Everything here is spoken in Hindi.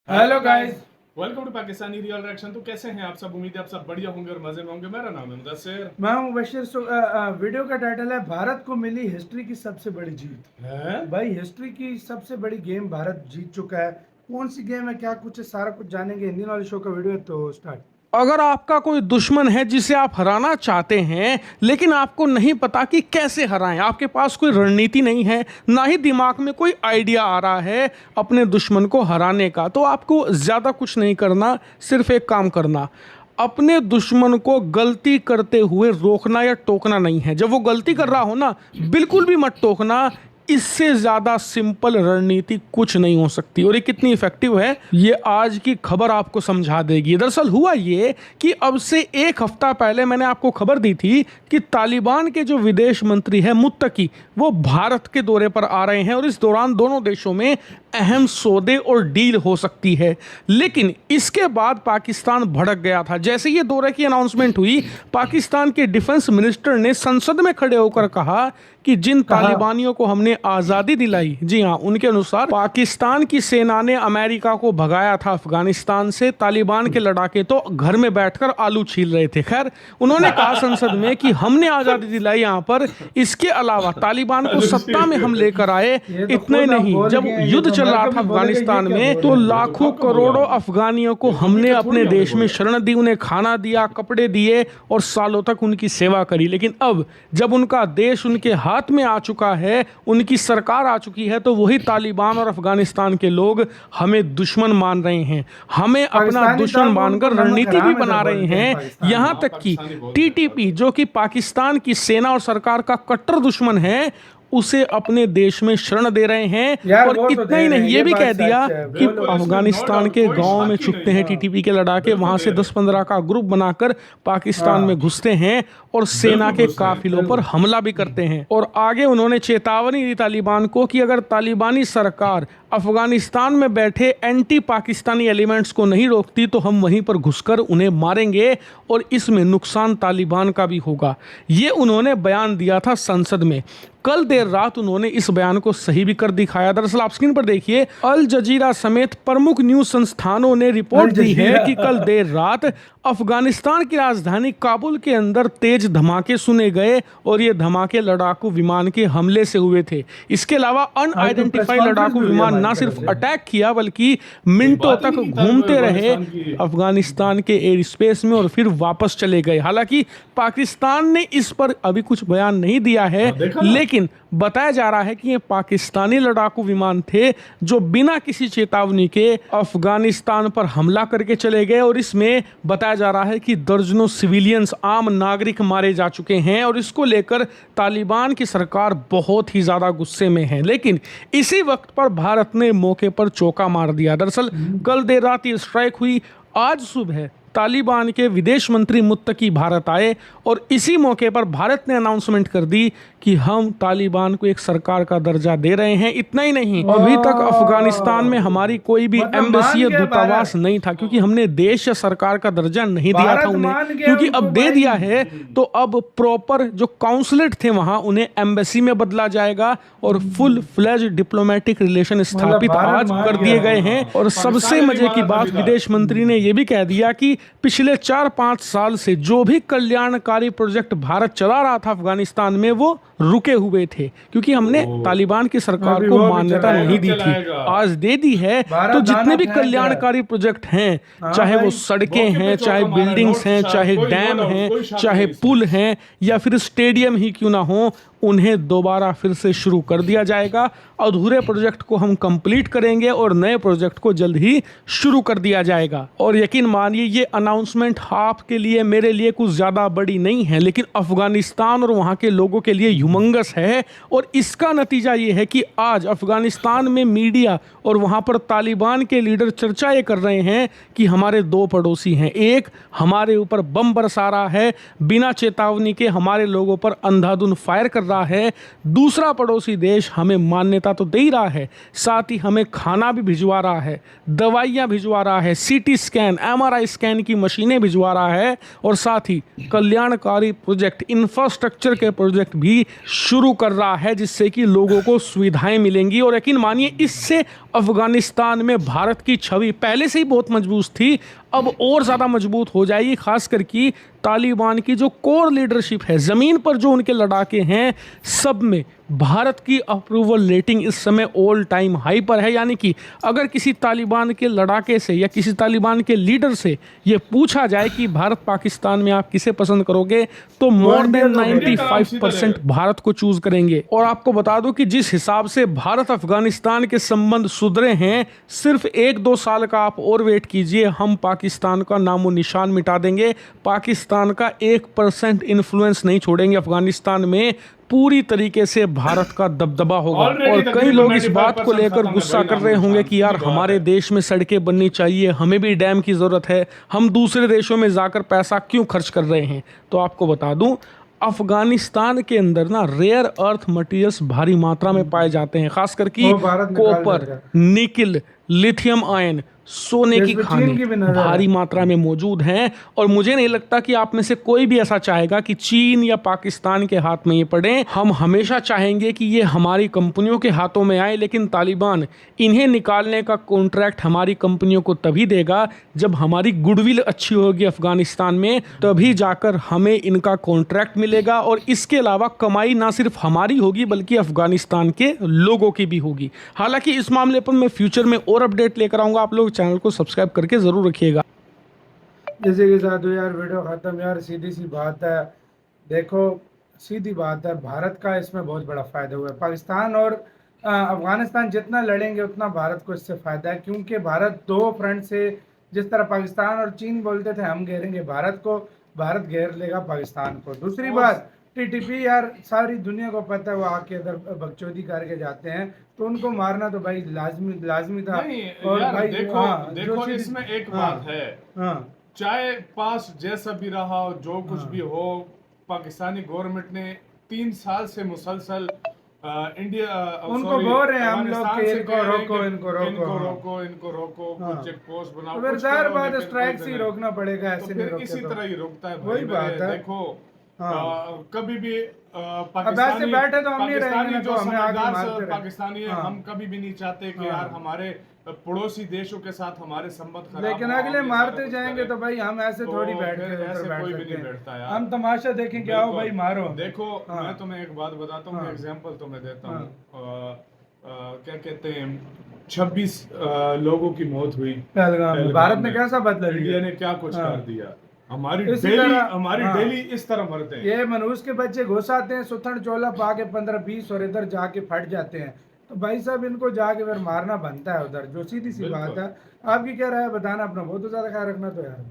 Hello guys, welcome to Pakistani real reaction. तो कैसे हैं आप सब? उम्मीद है आप सब बढ़िया होंगे और मजे में होंगे। मेरा नाम है मुदस्सिर। मैं हूं बशीर। वीडियो का टाइटल है भारत को मिली हिस्ट्री की सबसे बड़ी जीत। हैं? भाई हिस्ट्री की सबसे बड़ी गेम भारत जीत चुका है। कौन सी गेम है, क्या कुछ है, सारा कुछ जानेंगे। हिंदी नॉलेज शो का वीडियो है, तो स्टार्ट। अगर आपका कोई दुश्मन है जिसे आप हराना चाहते हैं लेकिन आपको नहीं पता कि कैसे हराएं, आपके पास कोई रणनीति नहीं है, ना ही दिमाग में कोई आइडिया आ रहा है अपने दुश्मन को हराने का, तो आपको ज़्यादा कुछ नहीं करना, सिर्फ एक काम करना। अपने दुश्मन को गलती करते हुए रोकना या टोकना नहीं है। जब वो गलती कर रहा हो ना, बिल्कुल भी मत टोकना। इससे ज़्यादा सिंपल रणनीति कुछ नहीं हो सकती। और ये कितनी इफेक्टिव है ये आज की खबर आपको समझा देगी। दरअसल हुआ ये कि अब से एक हफ्ता पहले मैंने आपको खबर दी थी कि तालिबान के जो विदेश मंत्री है मुत्तकी, वो भारत के दौरे पर आ रहे हैं और इस दौरान दोनों देशों में अहम सौदे और डील हो सकती है। लेकिन इसके बाद पाकिस्तान भड़क गया था। जैसे ये दौरे की अनाउंसमेंट हुई, पाकिस्तान के डिफेंस मिनिस्टर ने संसद में खड़े होकर कहा कि जिन तालिबानियों को हमने आज़ादी दिलाई, जी हाँ, उनके अनुसार पाकिस्तान की सेना ने अमेरिका को भगाया था अफगानिस्तान से, तालिबान के लड़ाके तो घर में बैठकर आलू छील रहे थे। खैर, उन्होंने कहा संसद में कि हमने आज़ादी दिलाई यहाँ पर, इसके अलावा तालिबान को सत्ता में हम लेकर आए। इतना ही नहीं, जब युद्ध चल रहा था अफगानिस्तान में तो लाखों करोड़ों अफगानियों को हमने अपने देश में शरण दी, उन्हें खाना दिया, कपड़े दिए और सालों तक उनकी सेवा करी। लेकिन अब जब उनका देश उनके हाथ में आ चुका है, उनकी सरकार आ चुकी है, तो वही तालिबान और अफगानिस्तान के लोग हमें दुश्मन मान रहे हैं, हमें अपना दुश्मन मानकर रणनीति भी बना रहे हैं। यहां तक कि टीटीपी, जो कि पाकिस्तान की सेना और सरकार का कट्टर दुश्मन है, उसे अपने देश में शरण दे रहे हैं। और इतना ही नहीं, ये भी कह दिया कि अफगानिस्तान के गांव में छुपते हैं टीटीपी के लड़ाके, वहां से 10-15 का ग्रुप बनाकर पाकिस्तान में घुसते हैं और सेना के काफिलों पर हमला भी करते हैं। और आगे उन्होंने चेतावनी दी तालिबान को कि अगर तालिबानी सरकार अफगानिस्तान में बैठे एंटी पाकिस्तानी एलिमेंट्स को नहीं रोकती तो हम वहीं पर घुसकर उन्हें मारेंगे और इसमें नुकसान तालिबान का भी होगा। ये उन्होंने बयान दिया था संसद में। कल देर रात उन्होंने इस बयान को सही भी कर दिखाया। दरअसल आप स्क्रीन पर देखिए, अल जजीरा समेत प्रमुख न्यूज संस्थानों ने रिपोर्ट दी है कि कल देर रात अफगानिस्तान की राजधानी काबुल के अंदर तेज धमाके सुने गए और ये धमाके लड़ाकू विमान के हमले से हुए थे। इसके अलावा अनआइडेंटिफाइड लड़ाकू विमान ना सिर्फ अटैक किया बल्कि मिनटों तक घूमते रहे अफगानिस्तान के एयर स्पेस में और फिर वापस चले गए। हालांकि पाकिस्तान ने इस पर अभी कुछ बयान नहीं दिया है, लेकिन बताया जा रहा है कि ये पाकिस्तानी लड़ाकू विमान थे जो बिना किसी चेतावनी के अफगानिस्तान पर हमला करके चले गए। और इसमें बताया जा रहा है कि दर्जनों सिविलियंस, आम नागरिक मारे जा चुके हैं और इसको लेकर तालिबान की सरकार बहुत ही ज़्यादा गुस्से में है। लेकिन इसी वक्त पर भारत ने मौके पर चौका मार दिया। दरअसल कल देर रात ये स्ट्राइक हुई, आज सुबह तालिबान के विदेश मंत्री मुत्तकी भारत आए और इसी मौके पर भारत ने अनाउंसमेंट कर दी कि हम तालिबान को एक सरकार का दर्जा दे रहे हैं। इतना ही नहीं, अभी तक अफगानिस्तान में हमारी कोई भी एम्बेसी या दूतावास नहीं था, क्योंकि हमने देश या सरकार का दर्जा नहीं दिया था उन्हें, क्योंकि अब दे दिया है तो अब प्रॉपर जो काउंसलेट थे वहां, उन्हें एम्बेसी में बदला जाएगा और फुल फ्लेज डिप्लोमेटिक रिलेशन स्थापित आज कर दिए गए हैं। और सबसे मजे की बात, विदेश मंत्री ने यह भी कह दिया कि पिछले 4-5 साल से जो भी कल्याणकारी प्रोजेक्ट भारत चला रहा था अफगानिस्तान में, वो रुके हुए थे, क्योंकि हमने तालिबान की सरकार को मान्यता नहीं दी थी। आज दे दी है, तो जितने भी कल्याणकारी प्रोजेक्ट हैं, चाहे वो सड़कें हैं, चाहे बिल्डिंग्स हैं, चाहे डैम हैं, चाहे पुल हैं, या फिर स्टेडियम ही क्यों ना हो, उन्हें दोबारा फिर से शुरू कर दिया जाएगा। अधूरे प्रोजेक्ट को हम कंप्लीट करेंगे और नए प्रोजेक्ट को जल्द ही शुरू कर दिया जाएगा। और यकीन मानिए, ये अनाउंसमेंट आपके लिए, मेरे लिए कुछ ज़्यादा बड़ी नहीं है, लेकिन अफगानिस्तान और वहाँ के लोगों के लिए ह्यूमंगस है। और इसका नतीजा ये है कि आज अफगानिस्तान में मीडिया और वहाँ पर तालिबान के लीडर चर्चा ये कर रहे हैं कि हमारे दो पड़ोसी हैं, एक हमारे ऊपर बम बरसा रहा है, बिना चेतावनी के हमारे लोगों पर अंधाधुंध फायर कर रहा है, दूसरा पड़ोसी देश हमें मान्यता तो दे ही रहा है, साथ ही हमें खाना भी भिजवा रहा है, दवाइयाँ भिजवा रहा है, सीटी स्कैन, एमआरआई स्कैन की मशीनें भिजवा रहा है और साथ ही कल्याणकारी प्रोजेक्ट, इंफ्रास्ट्रक्चर के प्रोजेक्ट भी शुरू कर रहा है, जिससे कि लोगों को सुविधाएं मिलेंगी। और यकीन मानिए, इससे अफगानिस्तान में भारत की छवि पहले से ही बहुत मजबूत थी, अब और ज़्यादा मजबूत हो जाएगी। खास करके तालिबान की जो कोर लीडरशिप है, ज़मीन पर जो उनके लड़ाके हैं, सब में भारत की अप्रूवल रेटिंग इस समय ऑल टाइम हाई पर है। यानी कि अगर किसी तालिबान के लड़ाके से या किसी तालिबान के लीडर से ये पूछा जाए कि भारत पाकिस्तान में आप किसे पसंद करोगे, तो मोर देन 95% भारत को चूज करेंगे। और आपको बता दूं कि जिस हिसाब से भारत अफगानिस्तान के संबंध सुधरे हैं, सिर्फ 1-2 साल का आप और वेट कीजिए, हम पाकिस्तान का नामो निशान मिटा देंगे। पाकिस्तान का 1% इन्फ्लुएंस नहीं छोड़ेंगे अफगानिस्तान में, पूरी तरीके से भारत का दबदबा होगा। और कई लोग इस बात को लेकर गुस्सा कर रहे होंगे कि यार हमारे देश में सड़कें बननी चाहिए, हमें भी डैम की ज़रूरत है, हम दूसरे देशों में जाकर पैसा क्यों खर्च कर रहे हैं। तो आपको बता दूं, अफगानिस्तान के अंदर ना रेयर अर्थ मटेरियल्स भारी मात्रा में पाए जाते हैं, खास करके कॉपर, निकिल, लिथियम आयन, सोने की खानें भारी मात्रा में मौजूद हैं। और मुझे नहीं लगता कि आप में से कोई भी ऐसा चाहेगा कि चीन या पाकिस्तान के हाथ में ये पड़े। हम हमेशा चाहेंगे कि ये हमारी कंपनियों के हाथों में आए, लेकिन तालिबान इन्हें निकालने का कॉन्ट्रैक्ट हमारी कंपनियों को तभी देगा जब हमारी गुडविल अच्छी होगी अफगानिस्तान में, तभी जाकर हमें इनका कॉन्ट्रैक्ट मिलेगा। और इसके अलावा कमाई ना सिर्फ हमारी होगी बल्कि अफगानिस्तान के लोगों की भी होगी। हालांकि इस मामले पर मैं फ्यूचर में और अपडेट लेकर आऊँगा, आप लोग चैनल को सब्सक्राइब करके ज़रूर रखिएगा। जैसे के साथ हो यार, वीडियो ख़त्म यार। सीधी सी बात है, देखो सीधी बात है, भारत का इसमें बहुत बड़ा फ़ायदा हुआ है। पाकिस्तान और अफ़गानिस्तान जितना लड़ेंगे उतना भारत को इससे फ़ायदा है, क्योंकि भारत 2 फ्रंट से, जिस तरह पाकिस्तान और चीन बोलते थे हम घेरेंगे भारत को, भारत घेर लेगा पाकिस्तान को। दूसरी बात, टीटीपी यार सारी दुनिया को पता है, वो आके इधर बकचोदी करके जाते हैं, तो उनको मारना तो भाई लाजमी था। और यार, भाई देखो इसमें एक बात है, चाहे पास जैसा भी रहा हो, जो कुछ भी हो, पाकिस्तानी गवर्नमेंट ने 3 साल से मुसलसल इंडिया उनको बोल रहे हैं हम लोग कि इनको रोको, कुछ चेक पोस्ट बनाओ, फिर बात स्ट्राइक से रोकना पड़ेगा, ऐसे नहीं रोकते इसी तरह ही रोकता है। वही बात है। देखो कभी भी पाकिस्तानी बैठे तो हम नहीं रहेंगे, जो हमें आगे मारते पाकिस्तानी है, हम कभी भी नहीं चाहते कि यार हमारे पड़ोसी देशों के साथ हमारे संबंध खराब, लेकिन अगले मारते जाएंगे तो भाई हम ऐसे थोड़ी बैठ के कोई भी नहीं बैठता यार, हम तमाशा देखें क्या हो भाई, मारो। देखो मैं तुम्हें एक बात बताता हूँ, एग्जांपल तुम्हें देता हूँ। क्या कहते हैं, 26 लोगों की मौत हुई पहलगाम में। भारत ने कैसा बदला लिया, इंडिया ने क्या कुछ कर दिया। हमारी डेली इस तरह मरते हैं। ये मनुष्य के बच्चे घुस आते हैं, सुथड़ चोला पा के 15-20 और इधर जाके फट जाते हैं, तो भाई साहब इनको जाके फिर मारना बनता है उधर, जो सीधी सी बात है। आपकी क्या राय है बताना, अपना बहुत ज्यादा ख्याल रखना तो यार।